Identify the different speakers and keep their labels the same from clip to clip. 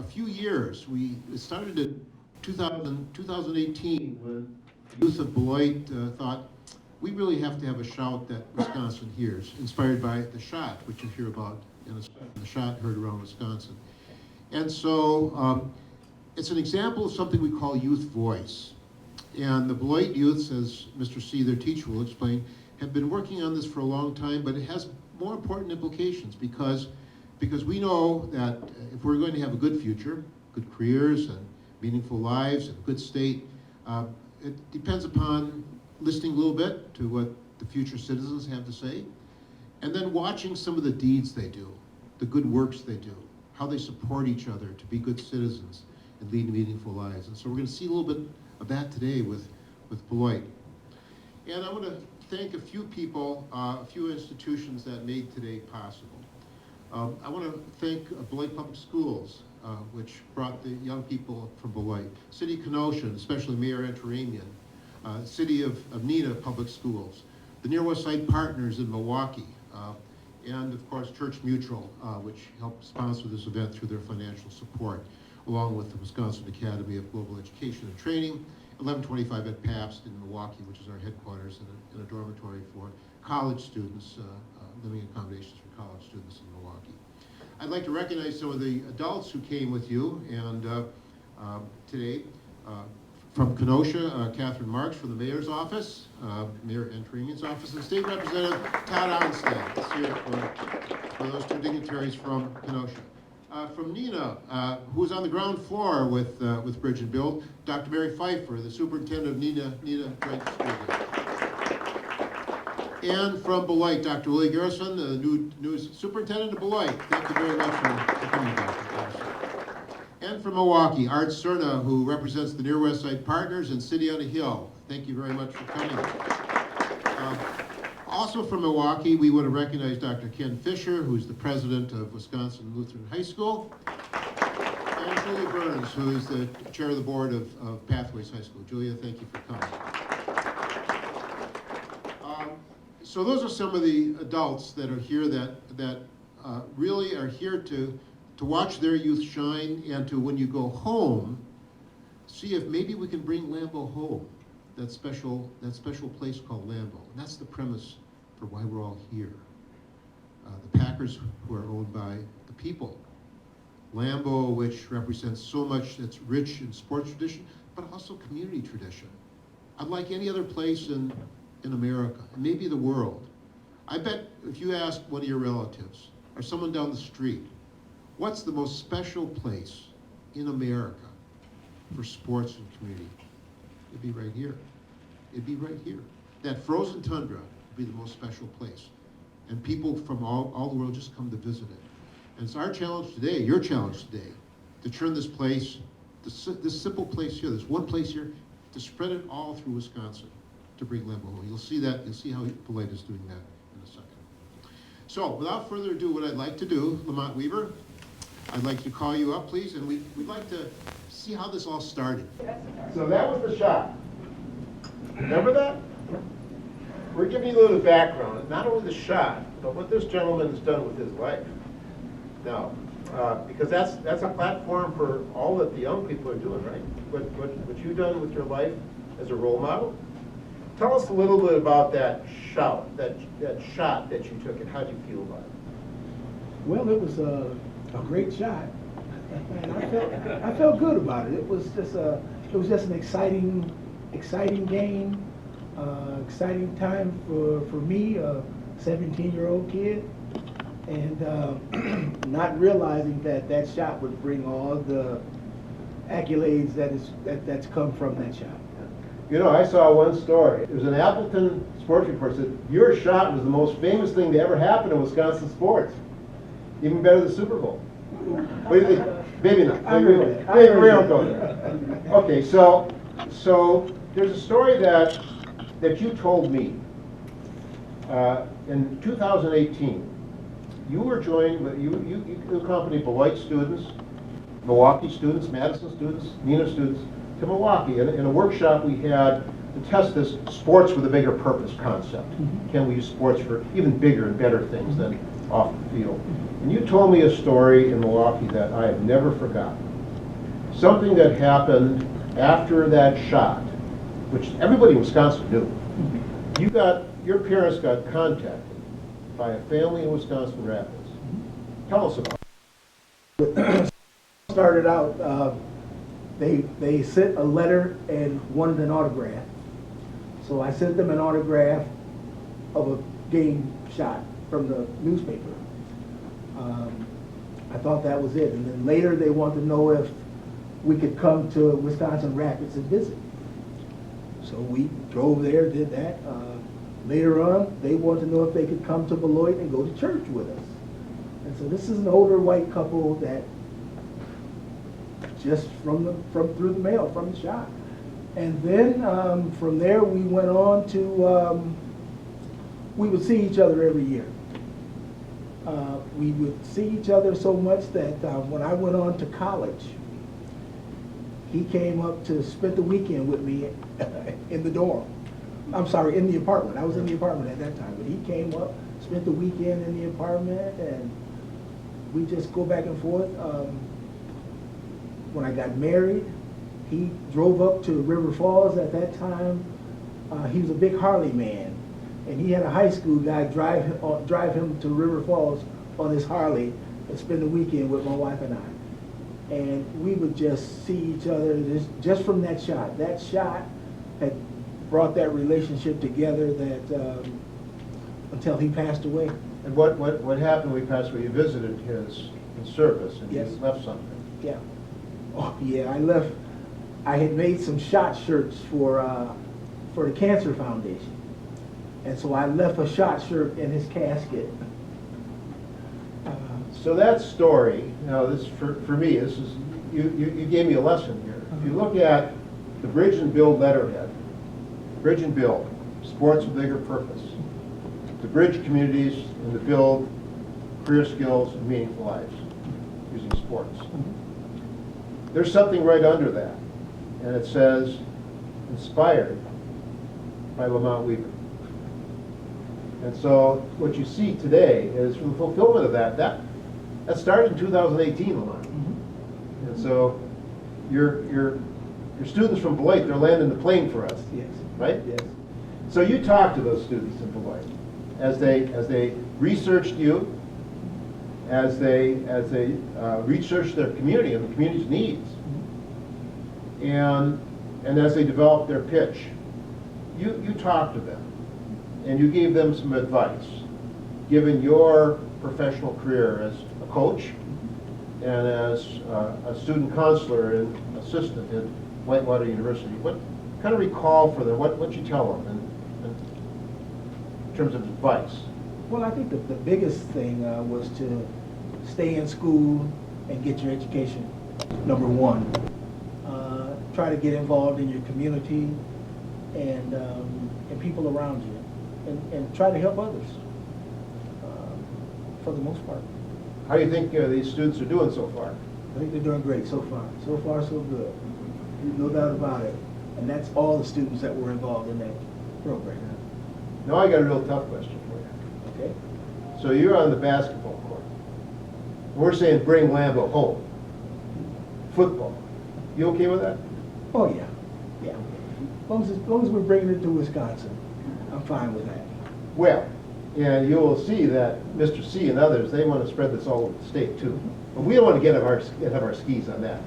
Speaker 1: few years. It started in 2018 when the youth of Beloit thought, we really have to have a shout that Wisconsin hears, inspired by the shot, which you hear about in the shot heard around Wisconsin. And so it's an example of something we call youth voice. And the Beloit youths, as Mr. C, their teacher, will explain, have been working on this for a long time, but it has more important implications because we know that if we're going to have a good future, good careers and meaningful lives and a good state, it depends upon listening a little bit to what the future citizens have to say, and then watching some of the deeds they do, the good works they do, how they support each other to be good citizens and lead meaningful lives. And so we're going to see a little bit of that today with Beloit. And I want to thank a few people, a few institutions that made today possible. I want to thank Beloit Public Schools, which brought the young people from Beloit, City of Kenosha, especially Mayor Antaramian, City of Neenah Public Schools, the Near West Side Partners in Milwaukee, and of course Church Mutual, which helped sponsor this event through their financial support, along with the Wisconsin Academy of Global Education and Training, 1125 at Pabst in Milwaukee, which is our headquarters, and a dormitory for college students, living accommodations for college students in Milwaukee. I'd like to recognize some of the adults who came with you, and today, from Kenosha, Catherine Marks from the Mayor's office, Mayor Antaramian's office, and State Representative Todd Onstad is here for those two dignitaries from Kenosha. From Neenah, who is on the ground floor with Bridge and Build, Dr. Mary Pfeiffer, the superintendent of Neenah Joint School District. And from Beloit, Dr. Willie Garrison, the new superintendent of Beloit. Thank you very much for coming, Dr. Garrison. And from Milwaukee, Art Cerna, who represents the Near West Side Partners and City on a Hill. Thank you very much for coming. Also from Milwaukee, we want to recognize Dr. Ken Fisher, who's the president of Wisconsin Lutheran High School, and Julia Burns, who is the chair of the board of Pathways High School. Julia, thank you for coming. So those are some of the adults that are here that really are here to watch their youth shine, and to, when you go home, see if maybe we can bring Lambeau home, that special place called Lambeau. And that's the premise for why we're all here. The Packers, who are owned by the people. Lambeau, which represents so much that's rich in sports tradition, but also community tradition. Unlike any other place in America, and maybe the world. I bet if you ask one of your relatives, or someone down the street, what's the most special place in America for sports and community? It'd be right here. It'd be right here. That frozen tundra would be the most special place. And people from all the world just come to visit it. And it's our challenge today, your challenge today, to turn this place, this simple place here, this one place here, to spread it all through Wisconsin, to bring Lambeau home. You'll see that, you'll see how Beloit is doing that in a second. So, without further ado, what I'd like to do, Lamont Weaver, I'd like to call you up, please, and we'd like to see how this all started. So that was the shot. Remember that? We're giving you a little background, not only the shot, but what this gentleman has done with his life. Now, because that's a platform for all that the young people are doing, right? What you've done with your life as a role model. Tell us a little bit about that shot that you took, and how did you feel about it?
Speaker 2: Well, it was a great shot, and I felt good about it. It was just an exciting game, exciting time for me, a 17-year-old kid, and not realizing that shot would bring all the accolades that's come from that shot.
Speaker 1: You know, I saw one story. It was an Appleton sports report that your shot was the most famous thing to ever happen in Wisconsin sports, even better than the Super Bowl. What do you think? Maybe not. Maybe we don't go there. Okay, so there's a story that you told me in 2018. You were joined with you accompanied Beloit students, Milwaukee students, Madison students, Neenah students to Milwaukee in a workshop we had to test this sports with a bigger purpose concept. Can we use sports for even bigger and better things than off the field? And you told me a story in Milwaukee that I have never forgotten. something that happened after that shot, which everybody in Wisconsin knew. Your parents got contacted by a family in Wisconsin Rapids. Tell us about it.
Speaker 2: Started out, they sent a letter and wanted an autograph. So I sent them an autograph of a game shot from the newspaper. I thought that was it. And then later they wanted to know if we could come to Wisconsin Rapids and visit. So we drove there, did that. Later on, they wanted to know if they could come to Beloit and go to church with us. And so this is an older white couple that just through the mail, from the shop. And then from there, we went on to, we would see each other every year. We would see each other so much that when I went on to college, he came up to spend the weekend with me in the dorm. I'm sorry, in the apartment. I was in the apartment at that time, but he came up, spent the weekend in the apartment, and we just go back and forth. When I got married, he drove up to River Falls at that time. He was a big Harley man, and he had a high school guy drive him to River Falls on his Harley and spend the weekend with my wife and I. And we would just see each other just from that shot. That shot had brought that relationship together that until he passed away.
Speaker 1: And what happened when he passed away? You visited his service and
Speaker 2: Yes.
Speaker 1: you left something.
Speaker 2: Yeah. Oh, yeah, I left. I had made some shot shirts for the Cancer Foundation. And so I left a shot shirt in his casket.
Speaker 1: So that story, now this for me, this is you gave me a lesson here. If you look at the Bridge and Build letterhead, Bridge and Build, sports with bigger purpose. The bridge communities and the build career skills and meaningful lives using sports. There's something right under that, and it says, inspired by Lambeau Here. And so what you see today is from the fulfillment of that started in 2018, Lamont. And so your students from Beloit, they're landing the plane for us.
Speaker 2: Yes.
Speaker 1: Right?
Speaker 2: Yes.
Speaker 1: So you talked to those students in Beloit as they researched you, as they researched their community and the community's needs, and as they developed their pitch. You talked to them and you gave them some advice, given your professional career as a coach and as a student counselor and assistant at Whitewater University. What kind of recall for them? What you tell them in terms of advice?
Speaker 2: Well, I think the biggest thing was to stay in school and get your education, number one. Try to get involved in your community and people around you, and try to help others for the most part.
Speaker 1: How do you think these students are doing so far?
Speaker 2: I think they're doing great so far. So far, so good. No doubt about it. And that's all the students that were involved in that program.
Speaker 1: Now I got a real tough question for you.
Speaker 2: Okay?
Speaker 1: So you're on the basketball court. We're saying bring Lambeau home. Football. You okay with that?
Speaker 2: Oh, yeah. Yeah. As long as we're bringing it to Wisconsin, I'm fine with that.
Speaker 1: Well, and you will see that Mr. C and others, they want to spread this all over the state too. But we don't want to get have our skis on that.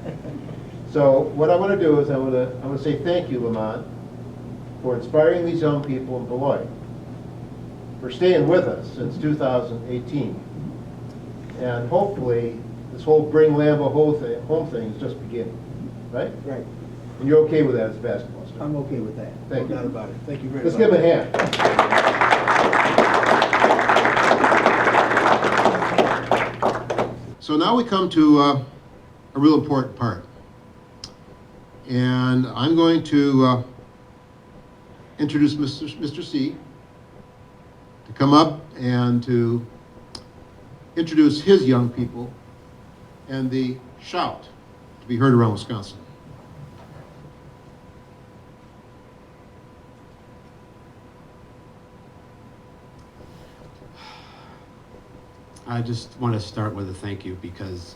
Speaker 1: So what I want to do is I want to say thank you, Lamont, for inspiring these young people in Beloit, for staying with us since 2018. And hopefully this whole bring Lambeau home thing is just beginning, right?
Speaker 2: Right.
Speaker 1: And you're okay with that as a basketball star?
Speaker 2: I'm okay with that.
Speaker 1: Thank you.
Speaker 2: No doubt about it. Thank you very
Speaker 1: Let's
Speaker 2: much.
Speaker 1: give him a hand. So now we come to a real important part. And I'm going to introduce Mr. C to come up and to introduce his young people and the shout to be heard around Wisconsin.
Speaker 3: I just want to start with a thank you because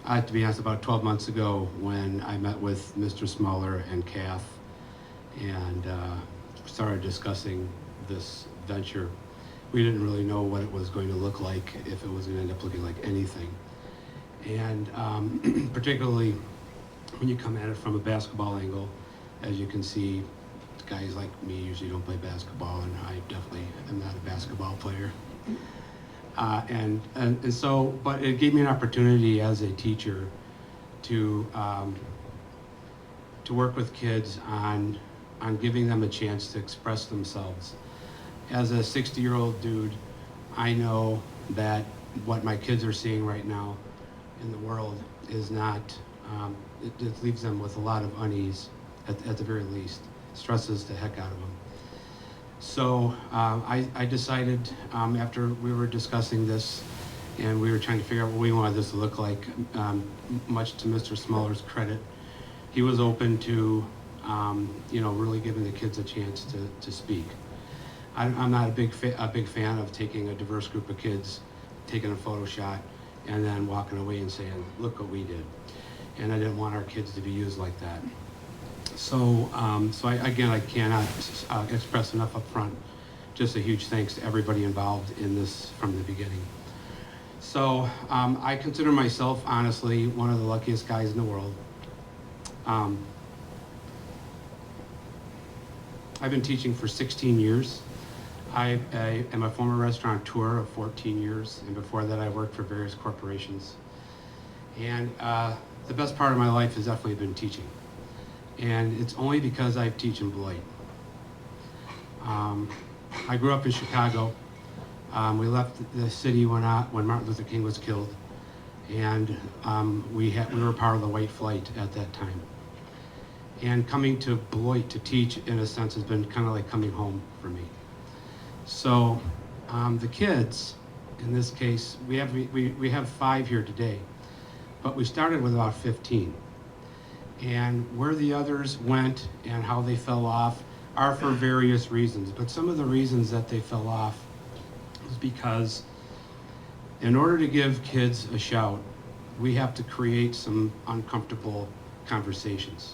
Speaker 3: To be honest, about 12 months ago when I met with Mr. Smaller and Kath and started discussing this venture. We didn't really know what it was going to look like, if it was going to end up looking like anything. And particularly when you come at it from a basketball angle, as you can see, guys like me usually don't play basketball, and I definitely am not a basketball player. And so, but it gave me an opportunity as a teacher to work with kids on giving them a chance to express themselves. As a 60-year-old dude, I know that what my kids are seeing right now in the world is not, it leaves them with a lot of unease, at the very least. Stresses the heck out of them. So I decided after we were discussing this and we were trying to figure out what we wanted this to look like, much to Mr. Smaller's credit, he was open to really giving the kids a chance to speak. I'm not a big fan of taking a diverse group of kids, taking a photo shot, and then walking away and saying, look what we did. And I didn't want our kids to be used like that. So, I cannot express enough up front. Just a huge thanks to everybody involved in this from the beginning. So, I consider myself, honestly, one of the luckiest guys in the world. I've been teaching for 16 years. I am a former restaurateur of 14 years, and before that I worked for various corporations. And the best part of my life has definitely been teaching. And it's only because I teach in Beloit. I grew up in Chicago. We left the city when Martin Luther King was killed, and we were part of the White Flight at that time. And coming to Beloit to teach, in a sense, has been kind of like coming home for me. So the kids, in this case, we have 5 here today, but we started with about 15. And where the others went and how they fell off are for various reasons. But some of the reasons that they fell off is because in order to give kids a shout, we have to create some uncomfortable conversations.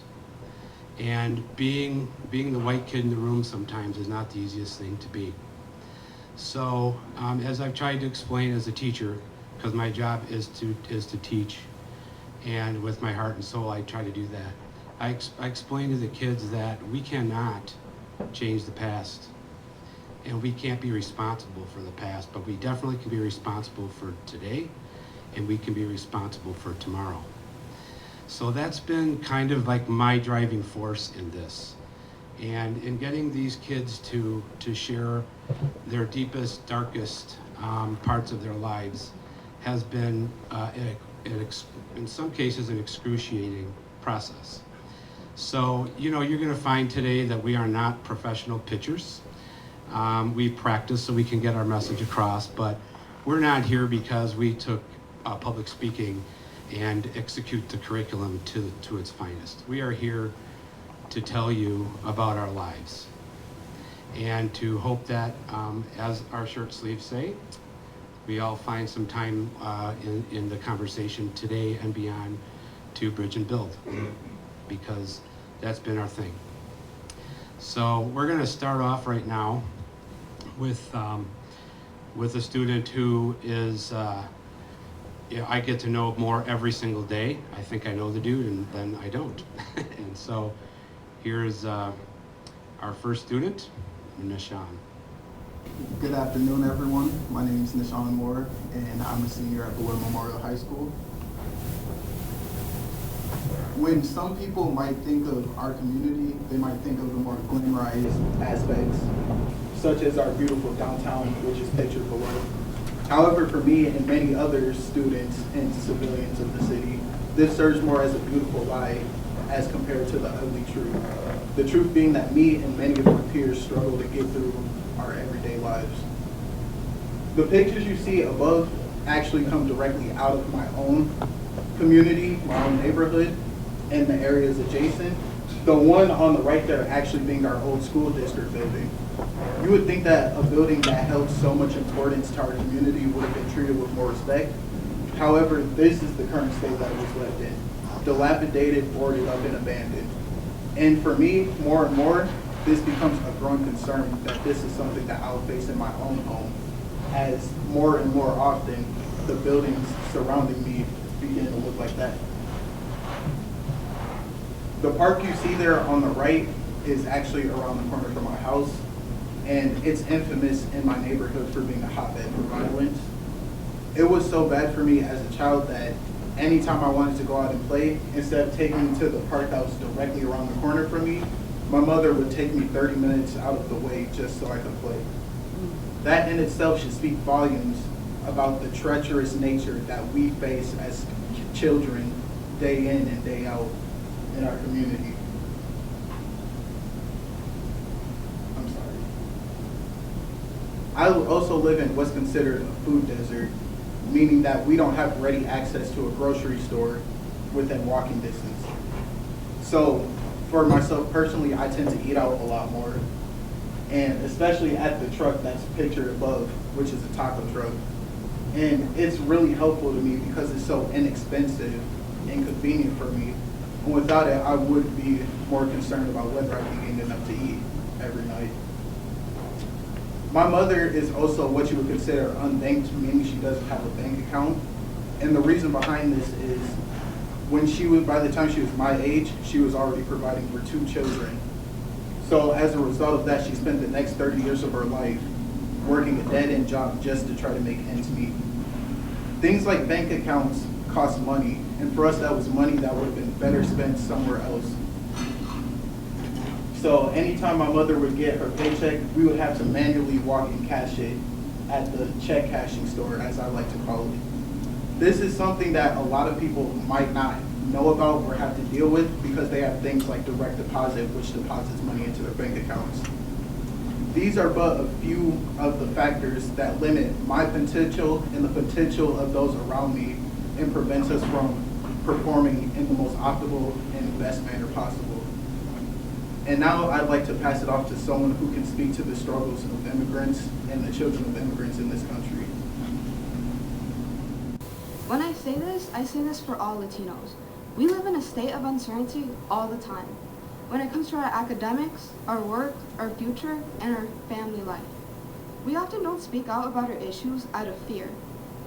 Speaker 3: And being the white kid in the room sometimes is not the easiest thing to be. So as I've tried to explain as a teacher, because my job is to teach, and with my heart and soul I try to do that. I explain to the kids that we cannot change the past, and we can't be responsible for the past, but we definitely can be responsible for today, and we can be responsible for tomorrow. So that's been kind of like my driving force in this. And in getting these kids to share their deepest, darkest parts of their lives has been, in some cases, an excruciating process. So, you're going to find today that we are not professional pitchers. We practice so we can get our message across, but we're not here because we took public speaking and execute the curriculum to its finest. We are here to tell you about our lives and to hope that, as our shirt sleeves say, we all find some time in the conversation today and beyond to bridge and build, because that's been our thing. So we're going to start off right now with a student who is, I get to know more every single day. I think I know the dude, and then I don't. And so here's our first student, Neenah.
Speaker 4: Good afternoon, everyone. My name is Neenah Moore, and I'm a senior at Beloit Memorial High School. When some people might think of our community, they might think of the more glamorized aspects, such as our beautiful downtown, which is pictured below. However, for me and many other students and civilians of the city, this serves more as a beautiful lie as compared to the ugly truth. The truth being that me and many of my peers struggle to get through our everyday lives. The pictures you see above actually come directly out of my own community, my own neighborhood, and the areas adjacent. The one on the right there actually being our old school district building. You would think that a building that held so much importance to our community would have been treated with more respect. However, this is the current state that it was left in. Dilapidated, boarded up, and abandoned. And for me, more and more, this becomes a growing concern that this is something that I'll face in my own home, as more and more often, the buildings surrounding me begin to look like that. The park you see there on the right is actually around the corner from my house, and it's infamous in my neighborhood for being a hotbed for violence. It was so bad for me as a child that anytime I wanted to go out and play, instead of taking me to the park that was directly around the corner from me, my mother would take me 30 minutes out of the way just so I could play. That in itself should speak volumes about the treacherous nature that we face as children day in and day out in our community. I'm sorry. I also live in what's considered a food desert, meaning that we don't have ready access to a grocery store within walking distance. So for myself personally, I tend to eat out a lot more, and especially at the truck that's pictured above, which is a taco truck. And it's really helpful to me because it's so inexpensive and convenient for me. And without it, I would be more concerned about whether I'd be getting enough to eat every night. My mother is also what you would consider unbanked, meaning she doesn't have a bank account. And the reason behind this is by the time she was my age, she was already providing for 2 children. So as a result of that, she spent the next 30 years of her life working a dead-end job just to try to make ends meet. Things like bank accounts cost money, and for us that was money that would have been better spent somewhere else. So anytime my mother would get her paycheck, we would have to manually walk and cash it at the check cashing store, as I like to call it. This is something that a lot of people might not know about or have to deal with because they have things like direct deposit, which deposits money into their bank accounts. These are but a few of the factors that limit my potential and the potential of those around me and prevents us from performing in the most optimal and best manner possible. And now I'd like to pass it off to someone who can speak to the struggles of immigrants and the children of immigrants in this country.
Speaker 5: When I say this for all Latinos. We live in a state of uncertainty all the time when it comes to our academics, our work, our future, and our family life. We often don't speak out about our issues out of fear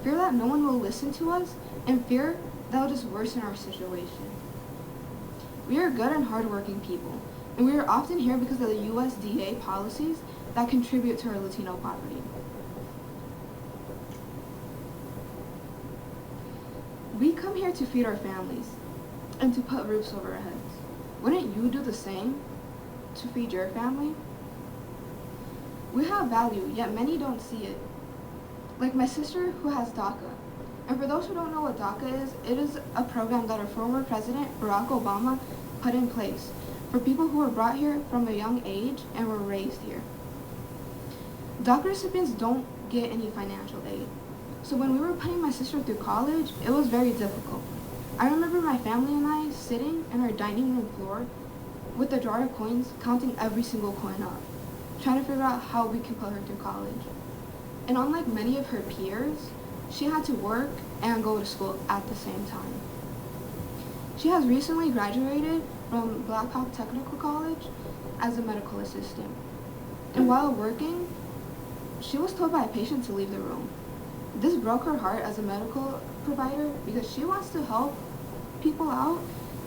Speaker 5: that no one will listen to us, and fear that will just worsen our situation. We are good and hardworking people, and we are often here because of the USDA policies that contribute to our Latino poverty. We come here to feed our families and to put roofs over our heads. Wouldn't you do the same to feed your family? We have value, yet many don't see it. Like my sister who has DACA. And for those who don't know what DACA is, it is a program that our former president, Barack Obama, put in place for people who were brought here from a young age and were raised here. DACA recipients don't get any financial aid. So when we were putting my sister through college, it was very difficult. I remember my family and I sitting in our dining room floor with a jar of coins, counting every single coin up, trying to figure out how we can put her through college. And unlike many of her peers, she had to work and go to school at the same time. She has recently graduated from Black Hawk Technical College as a medical assistant. And while working, she was told by a patient to leave the room. This broke her heart as a medical provider because she wants to help people out,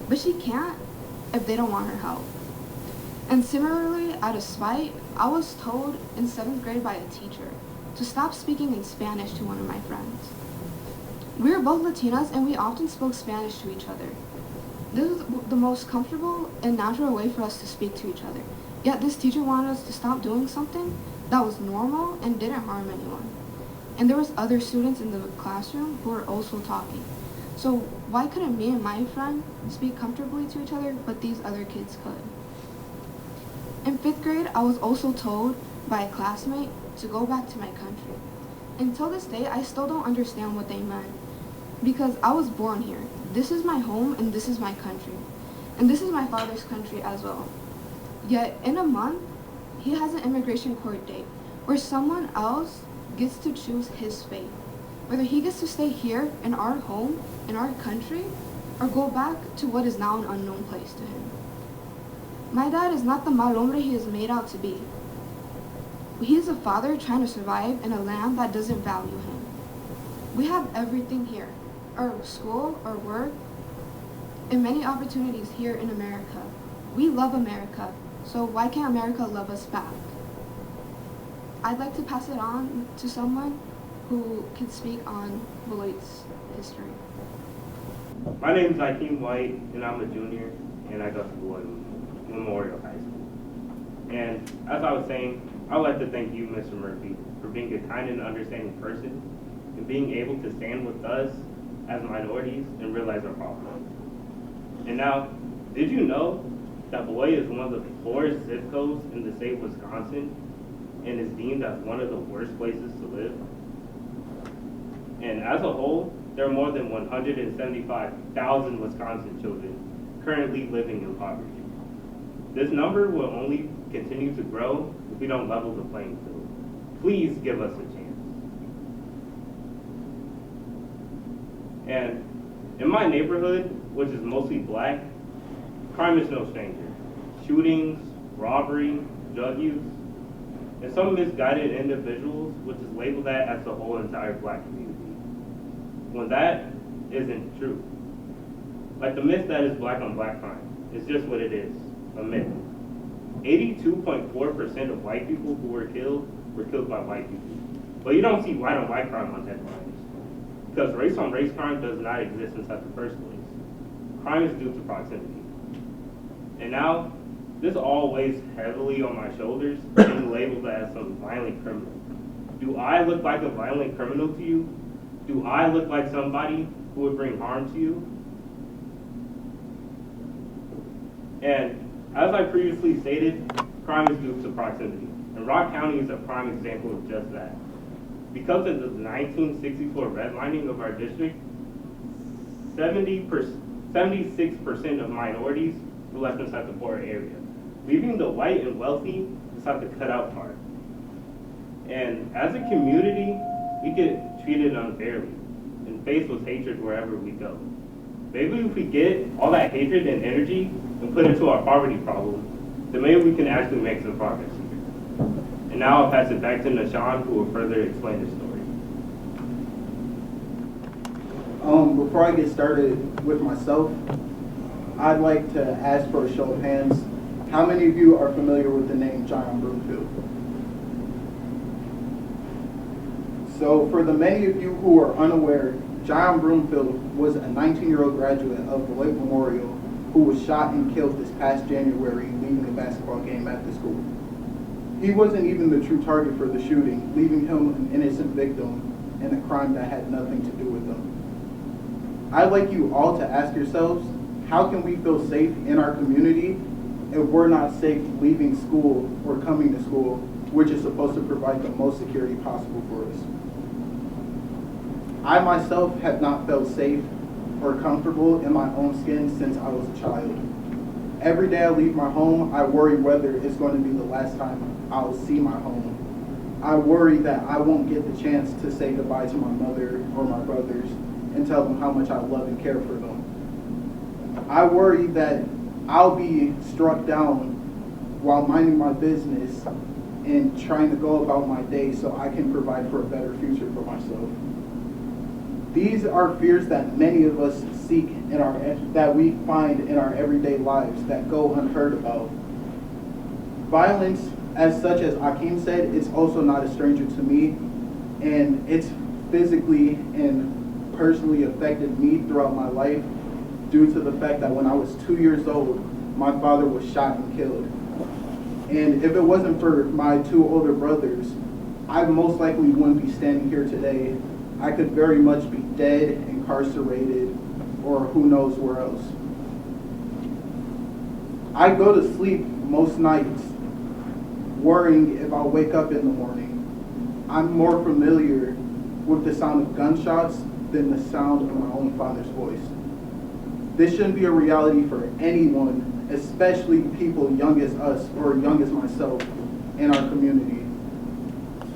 Speaker 5: but she can't if they don't want her help. And similarly, out of spite, I was told in 7th grade by a teacher to stop speaking in Spanish to one of my friends. We were both Latinas and we often spoke Spanish to each other. This was the most comfortable and natural way for us to speak to each other. Yet this teacher wanted us to stop doing something that was normal and didn't harm anyone. And there was other students in the classroom who were also talking. So why couldn't me and my friend speak comfortably to each other, but these other kids could? In 5th grade, I was also told by a classmate to go back to my country. Until this day, I still don't understand what they meant. Because I was born here. This is my home and this is my country. And this is my father's country as well. Yet in a month, he has an immigration court date where someone else gets to choose his fate. whether he gets to stay here in our home, in our country, or go back to what is now an unknown place to him. My dad is not the mal hombre he is made out to be. He is a father trying to survive in a land that doesn't value him. We have everything here, our school, our work, and many opportunities here in America. We love America, so why can't America love us back? I'd like to pass it on to someone who can speak on Beloit's history.
Speaker 6: My name is Hakeem White, and I'm a junior, and I go to Beloit Memorial High School. And as I was saying, I would like to thank you, Mr. Murphy, for being a kind and understanding person and being able to stand with us as minorities and realize our problems. And now, did you know that Beloit is one of the poorest zip codes in the state of Wisconsin and is deemed as one of the worst places to live? And as a whole, there are more than 175,000 Wisconsin children currently living in poverty. This number will only continue to grow if we don't level the playing field. Please give us a chance. And in my neighborhood, which is mostly black, crime is no stranger. Shootings, robbery, drug use, and some misguided individuals, which is labeled that as the whole entire black community, when that isn't true. Like the myth that is black on black crime, it's just what it is, a myth. 82.4% of white people who were killed by white people. But you don't see white on white crime on headlines, because race on race crime does not exist inside the first place. Crime is due to proximity. And now, this all weighs heavily on my shoulders, being labeled as some violent criminal. Do I look like a violent criminal to you? Do I look like somebody who would bring harm to you? And as I previously stated, crime is due to proximity. And Rock County is a prime example of just that. Because of the 1964 redlining of our district, 76% of minorities were left inside the poor area, leaving the white and wealthy inside the cutout part. And as a community, we get treated unfairly and faced with hatred wherever we go. Maybe if we get all that hatred and energy and put it into our poverty problem, then maybe we can actually make some progress here. And now I'll pass it back to Nashawn, who will further explain the story.
Speaker 4: Before I get started with myself, I'd like to ask for a show of hands. How many of you are familiar with the name John Broomfield? So for the many of you who are unaware, John Broomfield was a 19-year-old graduate of Beloit Memorial who was shot and killed this past January leaving a basketball game at the school. He wasn't even the true target for the shooting, leaving him an innocent victim in a crime that had nothing to do with him. I'd like you all to ask yourselves, how can we feel safe in our community if we're not safe leaving school or coming to school, which is supposed to provide the most security possible for us? I myself have not felt safe or comfortable in my own skin since I was a child. Every day I leave my home, I worry whether it's going to be the last time I'll see my home. I worry that I won't get the chance to say goodbye to my mother or my brothers and tell them how much I love and care for them. I worry that I'll be struck down while minding my business and trying to go about my day so I can provide for a better future for myself. These are fears that many of us seek that we find in our everyday lives that go unheard about. Violence, as such as Akeem said, it's also not a stranger to me, and it's physically and personally affected me throughout my life due to the fact that when I was 2 years old, my father was shot and killed. And if it wasn't for my two older brothers, I most likely wouldn't be standing here today. I could very much be dead, incarcerated, or who knows where else. I go to sleep most nights worrying if I'll wake up in the morning. I'm more familiar with the sound of gunshots than the sound of my own father's voice. This shouldn't be a reality for anyone, especially people young as us or young as myself in our community.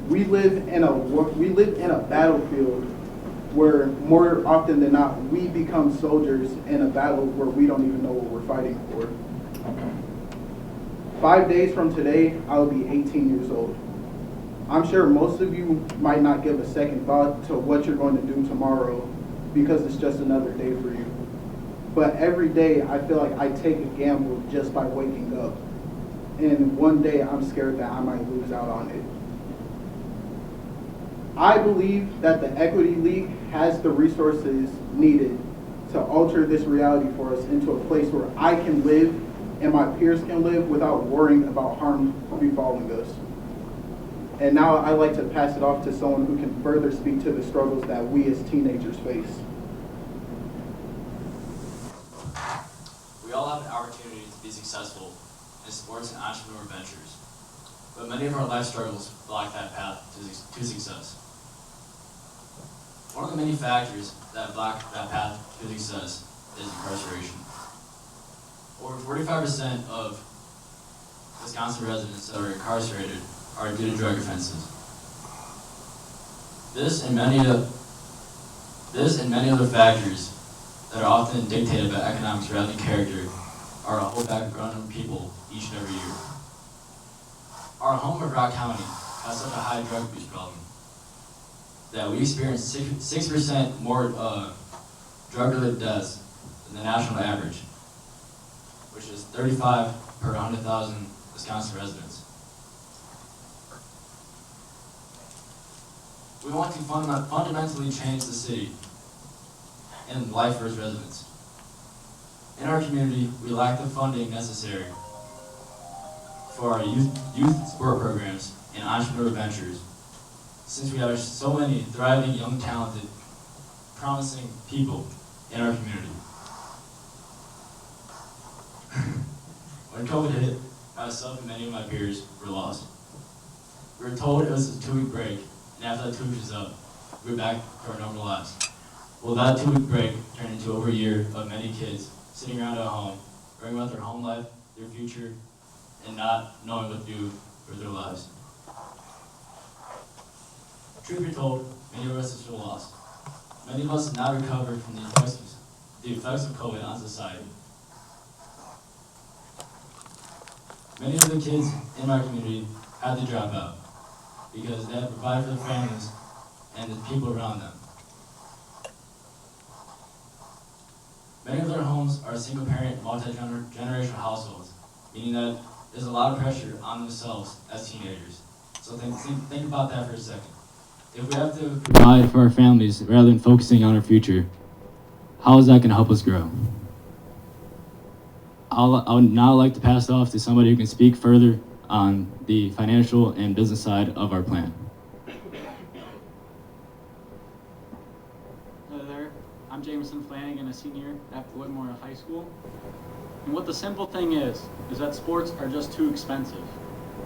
Speaker 4: We live in a battlefield where more often than not, we become soldiers in a battle where we don't even know what we're fighting for. 5 days from today, I'll be 18 years old. I'm sure most of you might not give a second thought to what you're going to do tomorrow because it's just another day for you. But every day, I feel like I take a gamble just by waking up. And one day, I'm scared that I might lose out on it. I believe that the Equity League has the resources needed to alter this reality for us into a place where I can live and my peers can live without worrying about harm befalling us. And now I'd like to pass it off to someone who can further speak to the struggles that we as teenagers face.
Speaker 7: We all have an opportunity to be successful in sports and entrepreneur ventures, but many of our life struggles block that path to success. One of the many factors that block that path to success is incarceration. Over 45% of Wisconsin residents that are incarcerated are due to drug offenses. This and many other factors that are often dictated by economics rather than character are a whole background of people each and every year. Our home of Rock County has such a high drug abuse problem that we experience 6% more drug-related deaths than the national average, which is 35 per 100,000 Wisconsin residents. We want to fundamentally change the city and life for its residents. In our community, we lack the funding necessary for our youth sport programs and entrepreneur ventures, since we have so many thriving, young, talented, promising people in our community. When COVID hit, myself and many of my peers were lost. We were told it was a 2-week break, and after that 2 weeks was up, we were back to our normal lives. Well, that 2-week break turned into over a year of many kids sitting around at home, worrying about their home life, their future, and not knowing what to do for their lives. Truth be told, many of us are still lost. Many of us have not recovered from the effects of COVID on society. Many of the kids in my community had to drop out because they had to provide for their families and the people around them. Many of their homes are single-parent, multi-generational households, meaning that there's a lot of pressure on themselves as teenagers. So think about that for a second. If we have to provide for our families rather than focusing on our future, how is that going to help us grow? I would now like to pass it off to somebody who can speak further on the financial and business side of our plan.
Speaker 8: Hello there, I'm Jameson Flanagan, a senior at Beloit Memorial High School. And what the simple thing is that sports are just too expensive.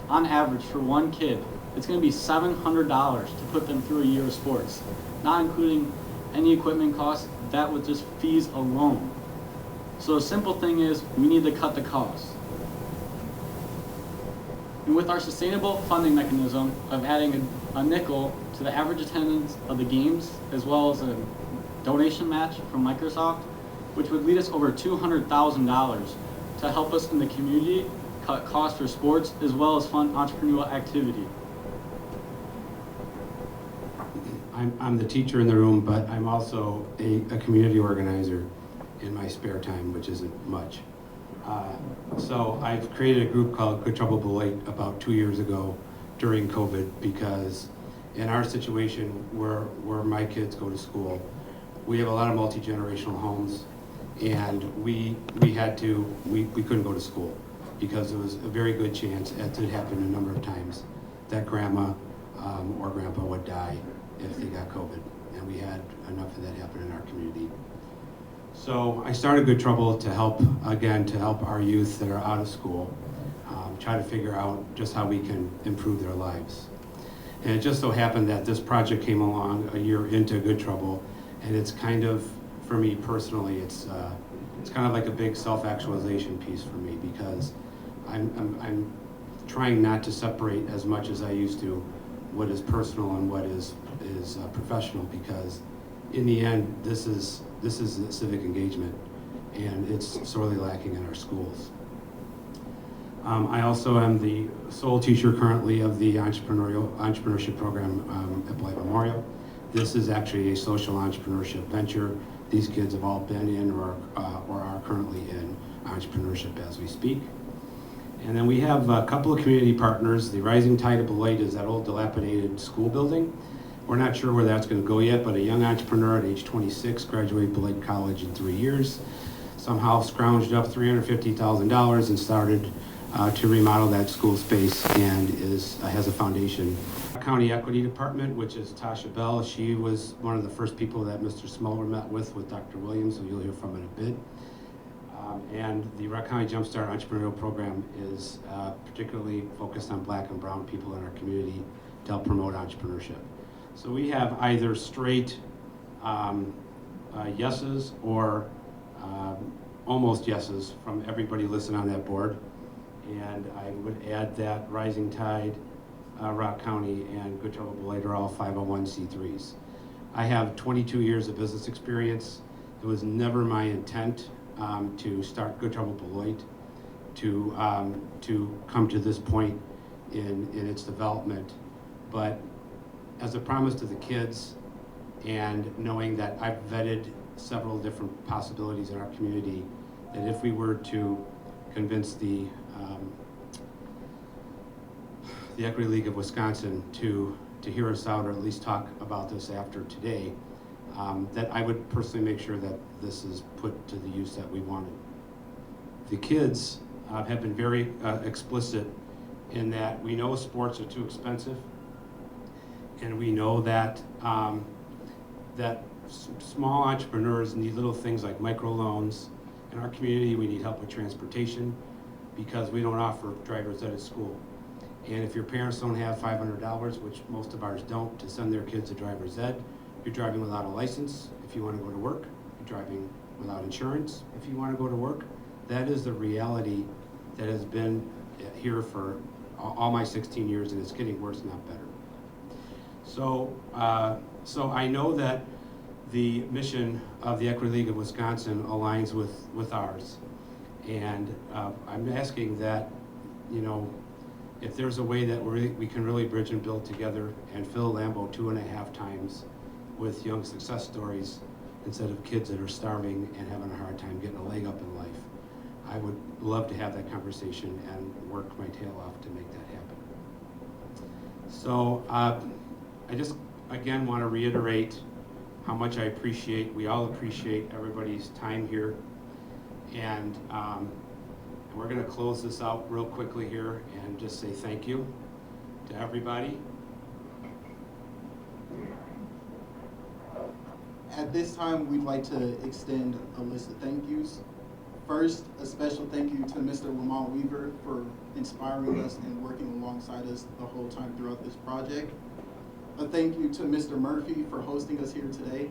Speaker 8: On average, for one kid, it's going to be $700 to put them through a year of sports, not including any equipment costs. That was just fees alone. So the simple thing is we need to cut the costs. And with our sustainable funding mechanism of adding a nickel to the average attendance of the games, as well as a donation match from Microsoft, which would lead us over $200,000 to help us in the community cut costs for sports, as well as fund entrepreneurial activity.
Speaker 3: I'm the teacher in the room, but I'm also a community organizer in my spare time, which isn't much. So I've created a group called Good Trouble Beloit about 2 years ago during COVID, because in our situation where my kids go to school, we have a lot of multi-generational homes, and we couldn't go to school because there was a very good chance, as it happened a number of times, that grandma or grandpa would die if they got COVID, and we had enough of that happen in our community. So I started Good Trouble to help our youth that are out of school, try to figure out just how we can improve their lives. And it just so happened that this project came along a year into Good Trouble, and it's kind of, for me personally, it's kind of like a big self-actualization piece for me, because I'm trying not to separate as much as I used to what is personal and what is professional, because in the end, this is civic engagement, and it's sorely lacking in our schools. I also am the sole teacher currently of the entrepreneurship program at Beloit Memorial. This is actually a social entrepreneurship venture. These kids have all been in or are currently in entrepreneurship as we speak. And then we have a couple of community partners. The Rising Tide of Beloit is that old dilapidated school building. We're not sure where that's going to go yet, but a young entrepreneur at age 26 graduated Beloit College in 3 years, somehow scrounged up $350,000 and started to remodel that school space, and has a foundation. County Equity Department, which is Tasha Bell. She was one of the first people that Mr. Smoller met with Dr. Williams, who you'll hear from in a bit. And the Rock County Jumpstart Entrepreneurial Program is particularly focused on Black and brown people in our community to help promote entrepreneurship. So we have either straight yeses or almost yeses from everybody listed on that board. And I would add that Rising Tide, Rock County, and Good Trouble Beloit are all 501c3s. I have 22 years of business experience. It was never my intent to start Good Trouble Beloit to come to this point in its development. But as a promise to the kids, and knowing that I've vetted several different possibilities in our community, that if we were to convince the Equity League of Wisconsin to hear us out, or at least talk about this after today, that I would personally make sure that this is put to the use that we wanted. The kids have been very explicit in that we know sports are too expensive, and we know that small entrepreneurs need little things like microloans. In our community, we need help with transportation because we don't offer driver's ed at school. And if your parents don't have $500, which most of ours don't, to send their kids to driver's ed, you're driving without a license. If you want to go to work, you're driving without insurance. If you want to go to work, that is the reality that has been here for all my 16 years, and it's getting worse, not better. So I know that the mission of the Equity League of Wisconsin aligns with ours. And I'm asking that, if there's a way that we can really bridge and build together and fill Lambeau 2.5 times with young success stories instead of kids that are starving and having a hard time getting a leg up in life, I would love to have that conversation and work my tail off to make that happen. So I just, again, want to reiterate how much we all appreciate everybody's time here. And we're going to close this out real quickly here and just say thank you to everybody.
Speaker 4: At this time, we'd like to extend a list of thank yous. First, a special thank you to Mr. Lamont Weaver for inspiring us and working alongside us the whole time throughout this project. A thank you to Mr. Murphy for hosting us here today.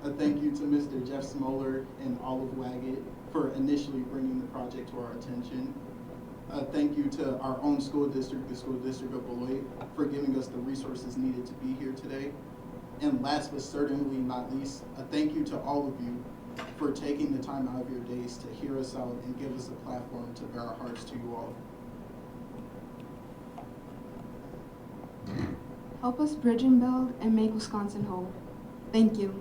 Speaker 4: A thank you to Mr. Jeff Smoller and all of WAGET for initially bringing the project to our attention. A thank you to our own school district, the School District of Beloit, for giving us the resources needed to be here today. And last but certainly not least, a thank you to all of you for taking the time out of your days to hear us out and give us a platform to bear our hearts to you all.
Speaker 5: Help us bridge and build and make Wisconsin whole. Thank you.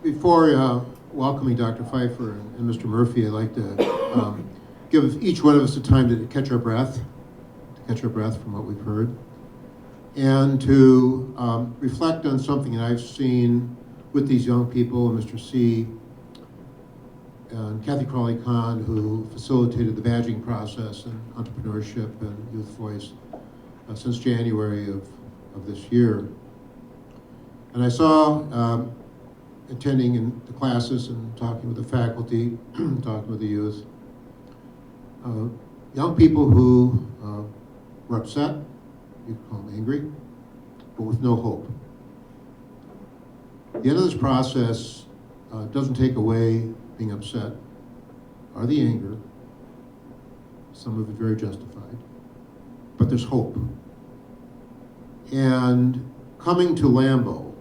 Speaker 1: Before welcoming Dr. Pfeiffer and Mr. Murphy, I'd like to give each one of us the time to catch our breath from what we've heard, and to reflect on something that I've seen with these young people, and Mr. C. and Kathy Crawley-Kahn, who facilitated the badging process in entrepreneurship and Youth Voice since January of this year. And I saw, attending in the classes and talking with the faculty, talking with the youth, young people who were upset, you could call them angry, but with no hope. The end of this process doesn't take away being upset or the anger, some of it very justified, there's hope. And coming to Lambeau,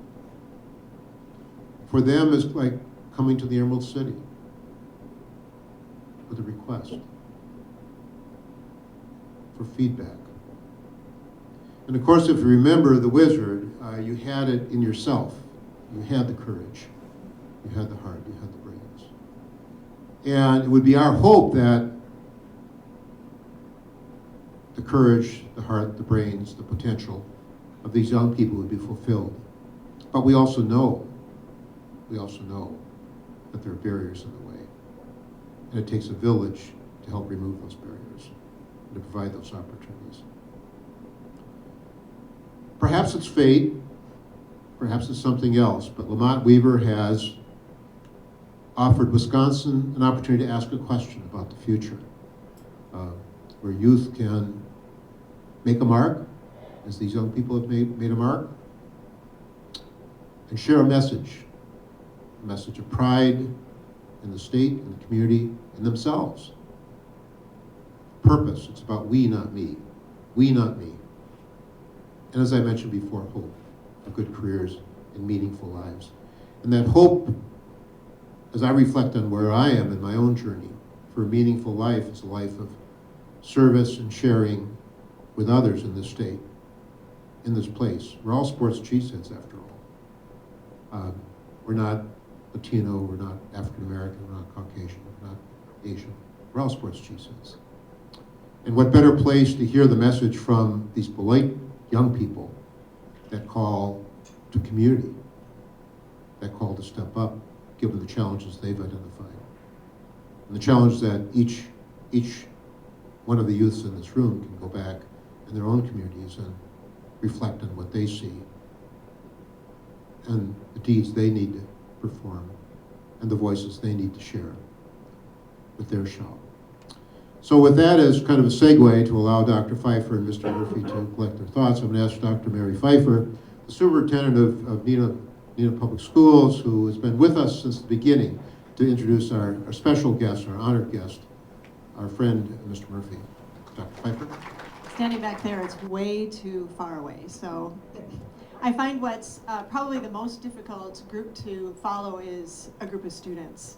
Speaker 1: for them, is like coming to the Emerald City with a request for feedback. And of course, if you remember the wizard, you had it in yourself. You had the courage, you had the heart, you had the brains. And it would be our hope that the courage, the heart, the brains, the potential of these young people would be fulfilled. But we also know that there are barriers in the way. And it takes a village to help remove those barriers and to provide those opportunities. Perhaps it's fate, perhaps it's something else, but Lamont Weaver has offered Wisconsin an opportunity to ask a question about the future, where youth can make a mark, as these young people have made a mark, and share a message of pride in the state, in the community, in themselves. Purpose, it's about we, not me. We, not me. And as I mentioned before, hope of good careers and meaningful lives. And that hope, as I reflect on where I am in my own journey for a meaningful life, is a life of service and sharing with others in this state, in this place. We're all sports cheeseheads, after all. We're not Latino, we're not African American, we're not Caucasian, we're not Asian. We're all sports cheeseheads. And what better place to hear the message from these Beloit young people that call to community, that call to step up, given the challenges they've identified. And the challenge that each one of the youths in this room can go back in their own communities and reflect on what they see and the deeds they need to perform and the voices they need to share with their shout. So with that as kind of a segue to allow Dr. Pfeiffer and Mr. Murphy to collect their thoughts, I'm going to ask Dr. Mary Pfeiffer, the superintendent of Neenah Public Schools, who has been with us since the beginning, to introduce our special guest, our honored guest, our friend, Mr. Murphy. Dr. Pfeiffer.
Speaker 9: Standing back there, it's way too far away. So I find what's probably the most difficult group to follow is a group of students.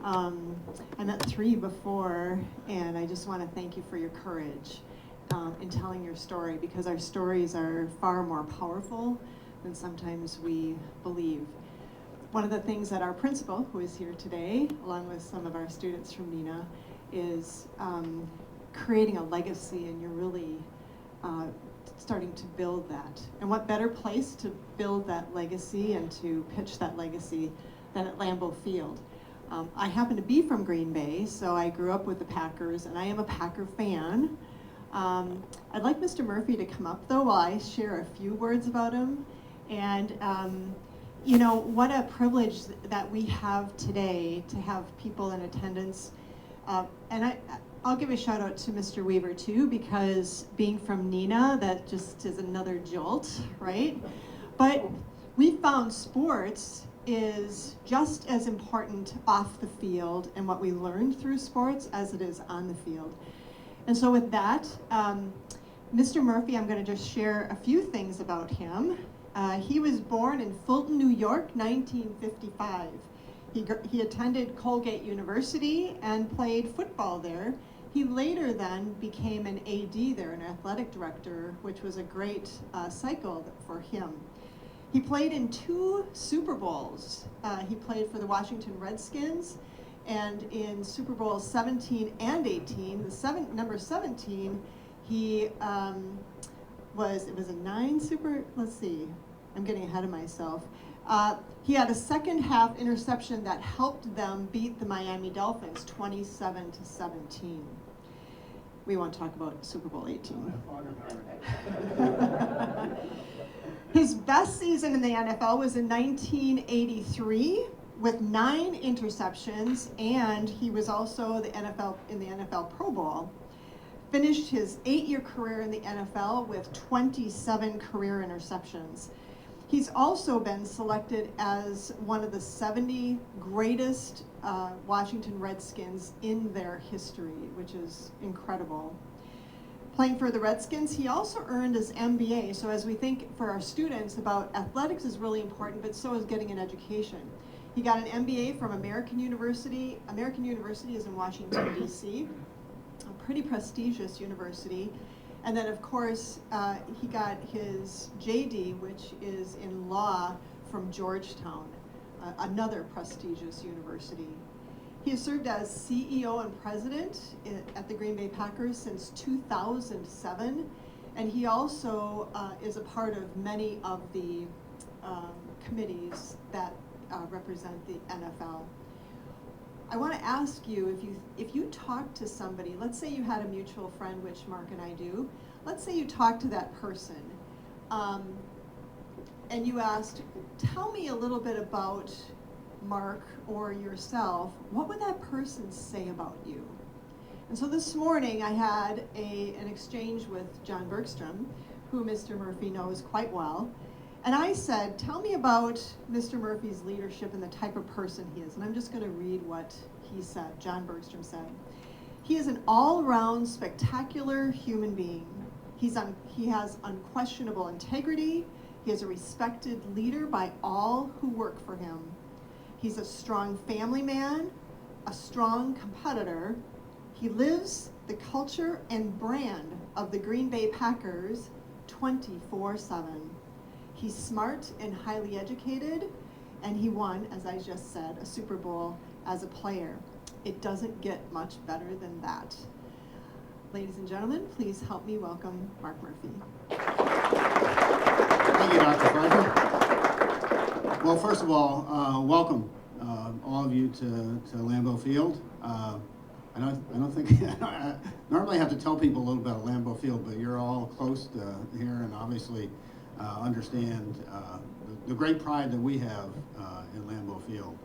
Speaker 9: I met 3 before, and I just want to thank you for your courage in telling your story, because our stories are far more powerful than sometimes we believe. One of the things that our principal, who is here today, along with some of our students from Neenah, is creating a legacy, and you're really starting to build that. And what better place to build that legacy and to pitch that legacy than at Lambeau Field. I happen to be from Green Bay, so I grew up with the Packers, and I am a Packer fan. I'd like Mr. Murphy to come up, though, while I share a few words about him. And you know, what a privilege that we have today to have people in attendance. And I'll give a shout out to Mr. Weaver too, because being from Neenah, that just is another jolt, right? But we found sports is just as important off the field and what we learned through sports as it is on the field. And so with that, Mr. Murphy, I'm going to just share a few things about him. He was born in Fulton, New York, 1955. He attended Colgate University and played football there. He later then became an AD there, an athletic director, which was a great cycle for him. He played in 2 Super Bowls. He played for the Washington Redskins, and in Super Bowl 17 and 18, number 17, it was a 9 super, let's see, I'm getting ahead of myself. He had a second half interception that helped them beat the Miami Dolphins 27-17. We won't talk about Super Bowl 18. His best season in the NFL was in 1983 with 9 interceptions, and he was also in the NFL Pro Bowl. Finished his 8-year career in the NFL with 27 career interceptions. He's also been selected as one of the 70 greatest Washington Redskins in their history, which is incredible. playing for the Redskins. He also earned his MBA. So as we think for our students about athletics is really important, but so is getting an education. He got an MBA from American University. American University is in Washington, D.C., a pretty prestigious university. And then, of course, he got his JD, which is in law, from Georgetown, another prestigious university. He has served as CEO and president at the Green Bay Packers since 2007, and he also is a part of many of the committees that represent the NFL. I want to ask you, if you talk to somebody, let's say you had a mutual friend, which Mark and I do, let's say you talk to that person, and you asked, tell me a little bit about Mark or yourself, what would that person say about you? And so this morning I had an exchange with John Bergstrom, who Mr. Murphy knows quite well, and I said, tell me about Mr. Murphy's leadership and the type of person he is. And I'm just going to read what he said, John Bergstrom said. He is an all-around spectacular human being. He has unquestionable integrity. He is a respected leader by all who work for him. He's a strong family man, a strong competitor. He lives the culture and brand of the Green Bay Packers 24/7. He's smart and highly educated, and he won, as I just said, a Super Bowl as a player. It doesn't get much better than that. Ladies and gentlemen, please help me welcome Mark Murphy.
Speaker 10: Thank you, Dr. Pfeiffer. Well, first of all, welcome all of you to Lambeau Field. I don't think I normally have to tell people a little about Lambeau Field, but you're all close to here and obviously understand the great pride that we have in Lambeau Field.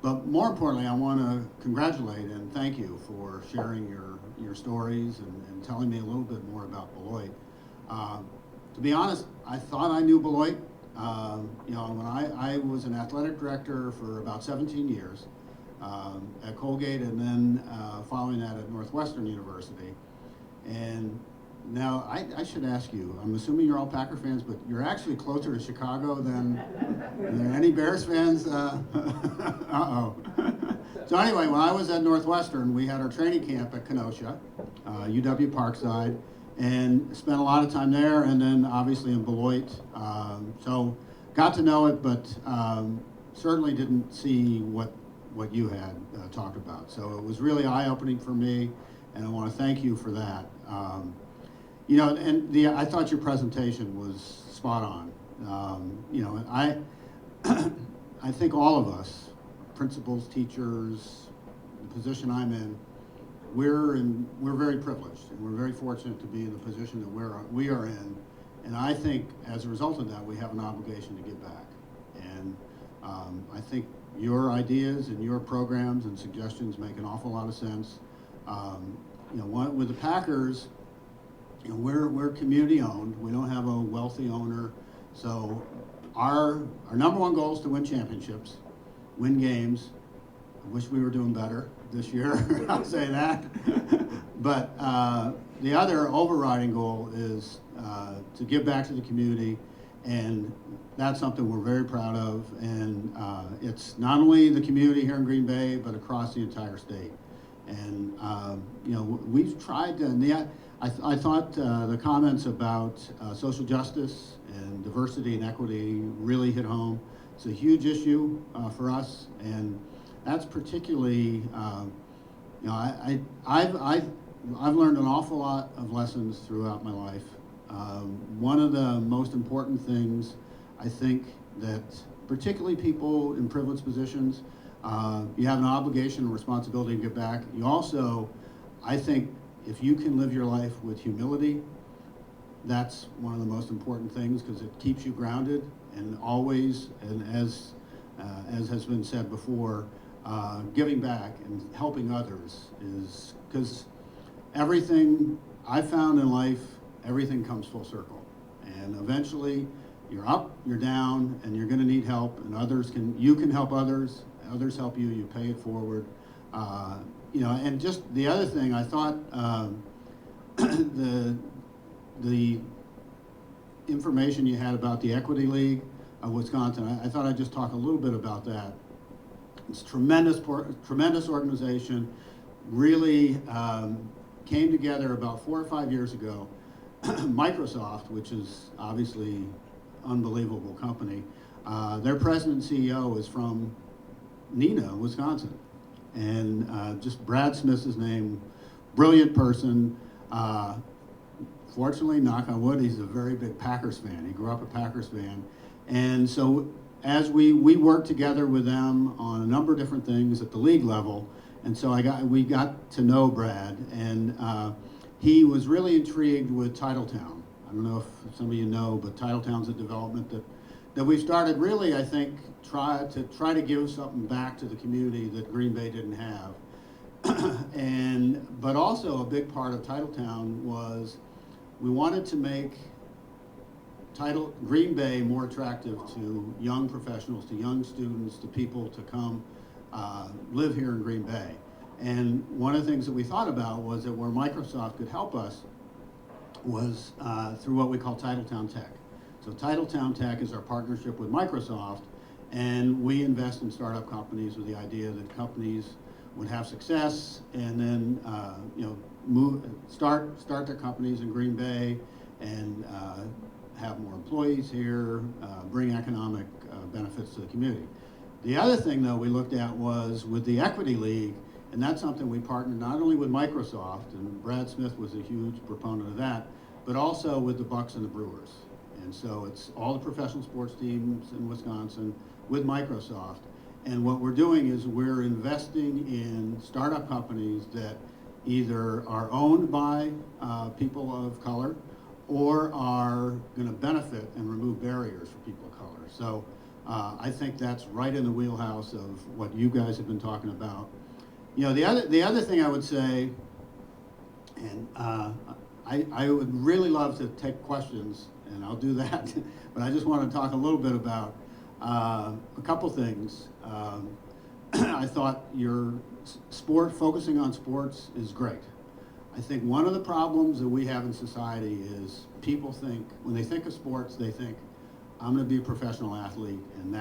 Speaker 10: But more importantly, I want to congratulate and thank you for sharing your stories and telling me a little bit more about Beloit. To be honest, I thought I knew Beloit. When I was an athletic director for about 17 years at Colgate, and then following that at Northwestern University. And now I should ask you, I'm assuming you're all Packer fans, but you're actually closer to Chicago than any Bears fans? Uh-oh. So anyway, when I was at Northwestern, we had our training camp at Kenosha, UW Parkside, and spent a lot of time there, and then obviously in Beloit. So got to know it, but certainly didn't see what you had talked about. So it was really eye-opening for me, and I want to thank you for that. I thought your presentation was spot on. I think all of us, principals, teachers, the position I'm in, we're very privileged, and we're very fortunate to be in the position that we are in. And I think as a result of that, we have an obligation to give back. And I think your ideas and your programs and suggestions make an awful lot of sense. With the Packers, we're community owned. We don't have a wealthy owner. So our number one goal is to win championships, win games. I wish we were doing better this year, I'll say that. But the other overriding goal is to give back to the community, and that's something we're very proud of. And it's not only the community here in Green Bay, but across the entire state. And we've tried to, I thought the comments about social justice and diversity and equity really hit home. It's a huge issue for us, and that's particularly, I've learned an awful lot of lessons throughout my life. One of the most important things, I think, that particularly people in privileged positions, you have an obligation and responsibility to give back. You also, I think, if you can live your life with humility, that's one of the most important things, because it keeps you grounded, and always, and as has been said before, giving back and helping others is, because everything I found in life, everything comes full circle. And eventually you're up, you're down, and you're gonna need help, and you can help others help you, you pay it forward. And just the other thing, I thought the the information you had about the Equity League of Wisconsin, I thought I'd just talk a little bit about that. It's tremendous organization, really came together about 4 or 5 years ago. Microsoft, which is obviously unbelievable company, their president and CEO is from Neenah, Wisconsin. And just Brad Smith's his name, brilliant person. Fortunately, knock on wood, he's a very big Packers fan. He grew up a Packers fan. And so as we worked together with them on a number of different things at the league level, and so we got to know Brad, and he was really intrigued with Titletown. I don't know if some of you know, but Titletown's a development that we started really, I think, try to give something back to the community that Green Bay didn't have. But also a big part of Titletown was we wanted to make Green Bay more attractive to young professionals, to young students, to people to come live here in Green Bay. And one of the things that we thought about was that where Microsoft could help us was through what we call Titletown Tech. So Titletown Tech is our partnership with Microsoft, and we invest in startup companies with the idea that companies would have success and then start their companies in Green Bay and have more employees here, bring economic benefits to the community. The other thing, though, we looked at was with the Equity League, and that's something we partnered not only with Microsoft, and Brad Smith was a huge proponent of that, but also with the Bucks and the Brewers. And so it's all the professional sports teams in Wisconsin with Microsoft. And what we're doing is we're investing in startup companies that either are owned by people of color or are going to benefit and remove barriers for people of color. So I think that's right in the wheelhouse of what you guys have been talking about. You know, the other thing I would say, and I would really love to take questions, and I'll do that, but I just want to talk a little bit about a couple things. I thought your focusing on sports is great. I think one of the problems that we have in society is people think, when they think of sports, they think, I'm going to be a professional athlete, and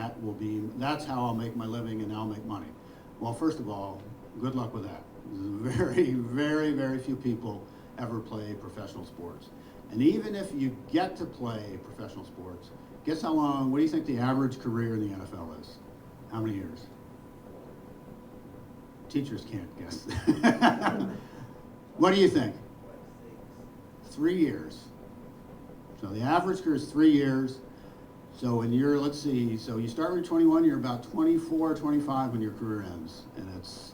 Speaker 10: that's how I'll make my living and I'll make money. Well, first of all, good luck with that. Very, very, very few people ever play professional sports. And even if you get to play professional sports, guess how long, what do you think the average career in the NFL is? How many years? Teachers can't guess. What do you think? 3 years. So the average career is 3 years. So when you're, let's see, so you start when you're 21, you're about 24, 25 when your career ends. And it's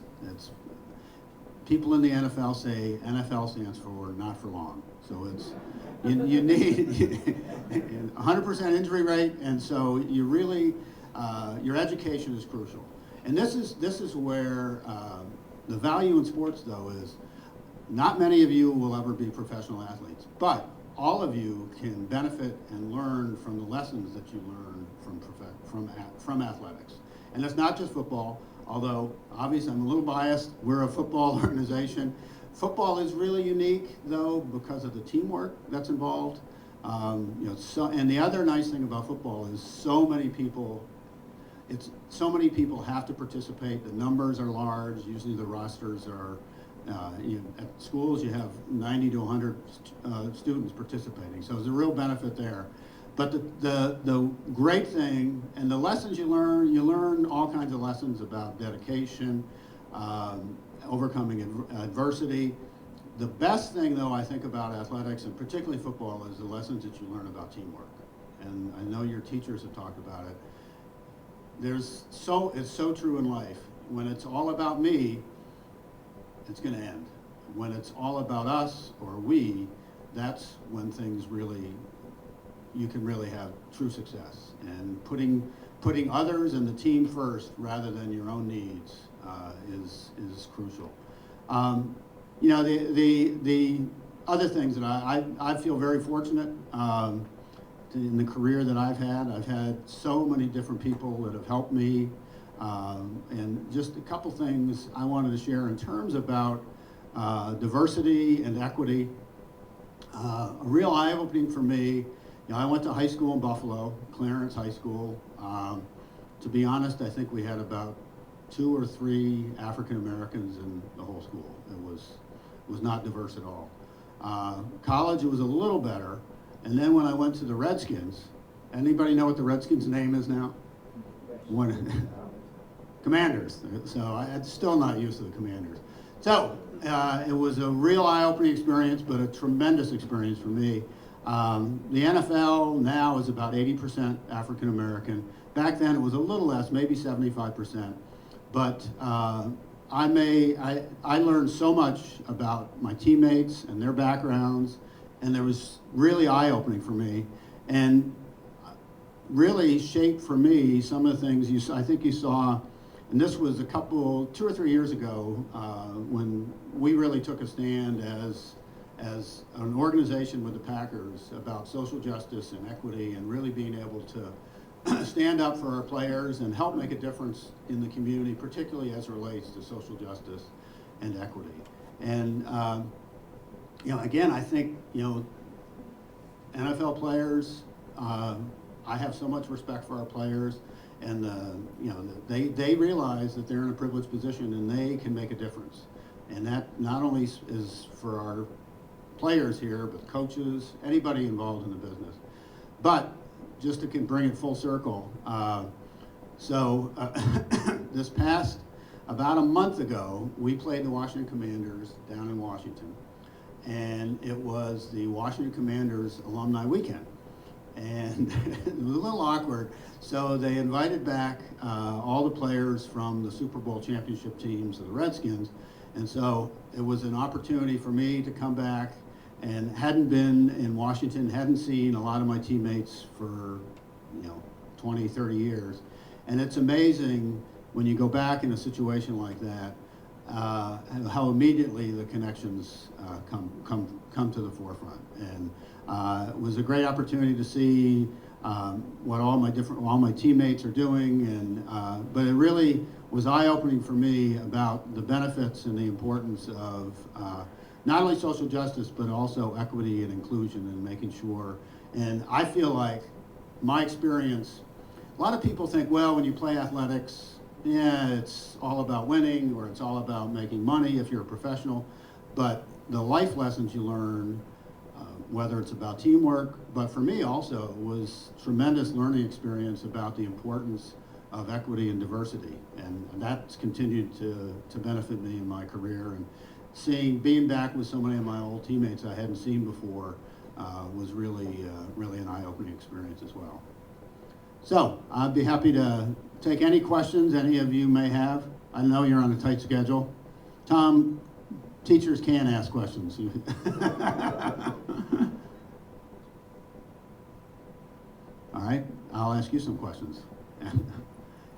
Speaker 10: people in the NFL say NFL stands for not for long. So it's, you need 100% injury rate, and so you really, your education is crucial. And this is where the value in sports, though, is not many of you will ever be professional athletes, but all of you can benefit and learn from the lessons that you learn from athletics. And it's not just football, although obviously I'm a little biased. We're a football organization. Football is really unique, though, because of the teamwork that's involved. And the other nice thing about football is so many people have to participate. The numbers are large. Usually the rosters are, at schools you have 90 to 100 students participating. So there's a real benefit there. But the great thing, and the lessons you learn all kinds of lessons about dedication, overcoming adversity. The best thing, though, I think about athletics, and particularly football, is the lessons that you learn about teamwork. And I know your teachers have talked about it. It's so true in life. When it's all about me, it's going to end. When it's all about us or we, that's when things really, you can really have true success. And putting others and the team first rather than your own needs is crucial. The other things that I feel very fortunate in the career that I've had so many different people that have helped me, and just a couple things I wanted to share in terms about diversity and equity. A real eye-opening for me, you know, I went to high school in Buffalo, Clarence High School. To be honest, I think we had about 2 or 3 African Americans in the whole school. It was not diverse at all. College, it was a little better. And then when I went to the Redskins, anybody know what the Redskins' name is now? Commanders. So I'm still not used to the Commanders. So it was a real eye-opening experience, but a tremendous experience for me. The NFL now is about 80% African American. Back then it was a little less, maybe 75%. But I learned so much about my teammates and their backgrounds, and it was really eye-opening for me, and really shaped for me some of the things I think you saw. And this was 2 or 3 years ago when we really took a stand as an organization with the Packers about social justice and equity, and really being able to stand up for our players and help make a difference in the community, particularly as it relates to social justice and equity. And you know, again, I think, you know, NFL players, I have so much respect for our players, and you know, they realize that they're in a privileged position and they can make a difference. And that not only is for our players here, but coaches, anybody involved in the business. But just to bring it full circle, this past, about a month ago, we played the Washington Commanders down in Washington, and it was the Washington Commanders alumni weekend. And it was a little awkward, so they invited back all the players from the Super Bowl championship teams of the Redskins, and so it was an opportunity for me to come back, and hadn't been in Washington, hadn't seen a lot of my teammates for, you know, 20, 30 years. And it's amazing when you go back in a situation like that, how immediately the connections come to the forefront. And it was a great opportunity to see what all my teammates are doing, and but it really was eye-opening for me about the benefits and the importance of not only social justice, but also equity and inclusion, and making sure. And I feel like my experience, a lot of people think, well, when you play athletics, yeah, it's all about winning, or it's all about making money if you're a professional. But the life lessons you learn, whether it's about teamwork, but for me also, it was tremendous learning experience about the importance of equity and diversity. And that's continued to benefit me in my career. And being back with so many of my old teammates I hadn't seen before was really an eye-opening experience as well. So I'd be happy to take any questions any of you may have. I know you're on a tight schedule. Tom, teachers can ask questions. All right, I'll ask you some questions.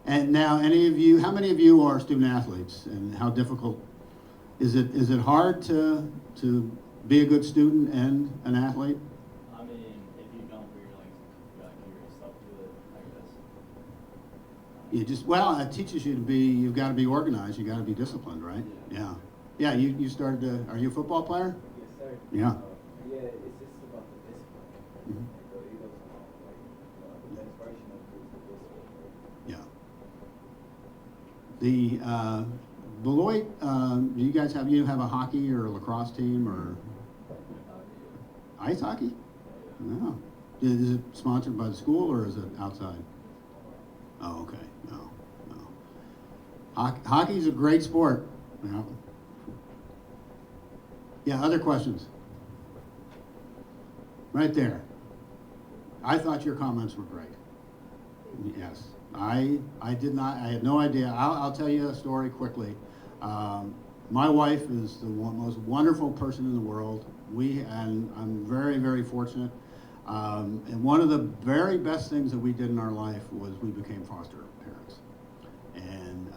Speaker 10: And now, how many of you are student athletes, and how difficult is it hard to be a good student and an athlete?
Speaker 7: I mean, if you don't realize, you gotta give yourself to it, I guess.
Speaker 10: It teaches you you've got to be organized, you got to be disciplined, right? Yeah. Yeah, you started are you a football player?
Speaker 11: Yes, sir.
Speaker 10: Yeah.
Speaker 11: Yeah, it's just about the discipline.
Speaker 10: Mhm.
Speaker 11: The Eagles, the inspiration of the discipline.
Speaker 10: Yeah. The Beloit, do you guys have a hockey or a lacrosse team, or ice hockey? No. Is it sponsored by the school, or is it outside? Oh, okay. No. Hockey's a great sport. Yeah. Yeah, other questions? Right there. I thought your comments were great. Yes. I had no idea. I'll tell you a story quickly. My wife is the most wonderful person in the world. And I'm very, very fortunate. And one of the very best things that we did in our life was we became foster parents. And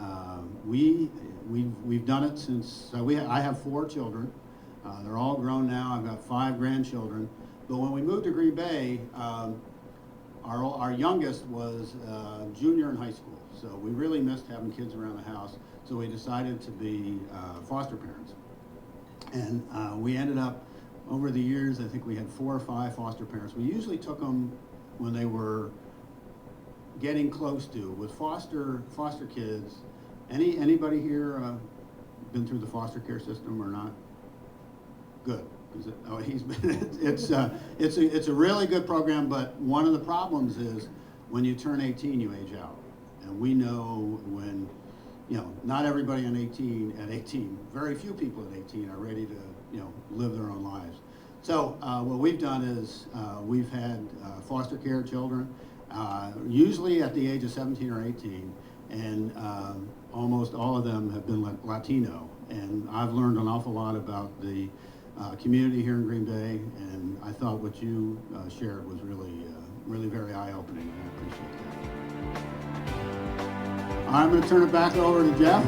Speaker 10: we've done it since. I have 4 children. They're all grown now. I've got 5 grandchildren. But when we moved to Green Bay, our youngest was junior in high school, so we really missed having kids around the house, so we decided to be foster parents. And we ended up over the years, I think we had 4 or 5 foster parents. We usually took them when they were getting close to. With foster kids, anybody here been through the foster care system or not? Good. He's been. It's a really good program, but one of the problems is when you turn 18, you age out, and we know when, not everybody at 18, very few people at 18 are ready to, live their own lives. So what we've done is we've had foster care children, usually at the age of 17 or 18, and almost all of them have been Latino. And I've learned an awful lot about the community here in Green Bay, and I thought what you shared was really very eye-opening, and I appreciate that. I'm going to turn it back over to Jeff.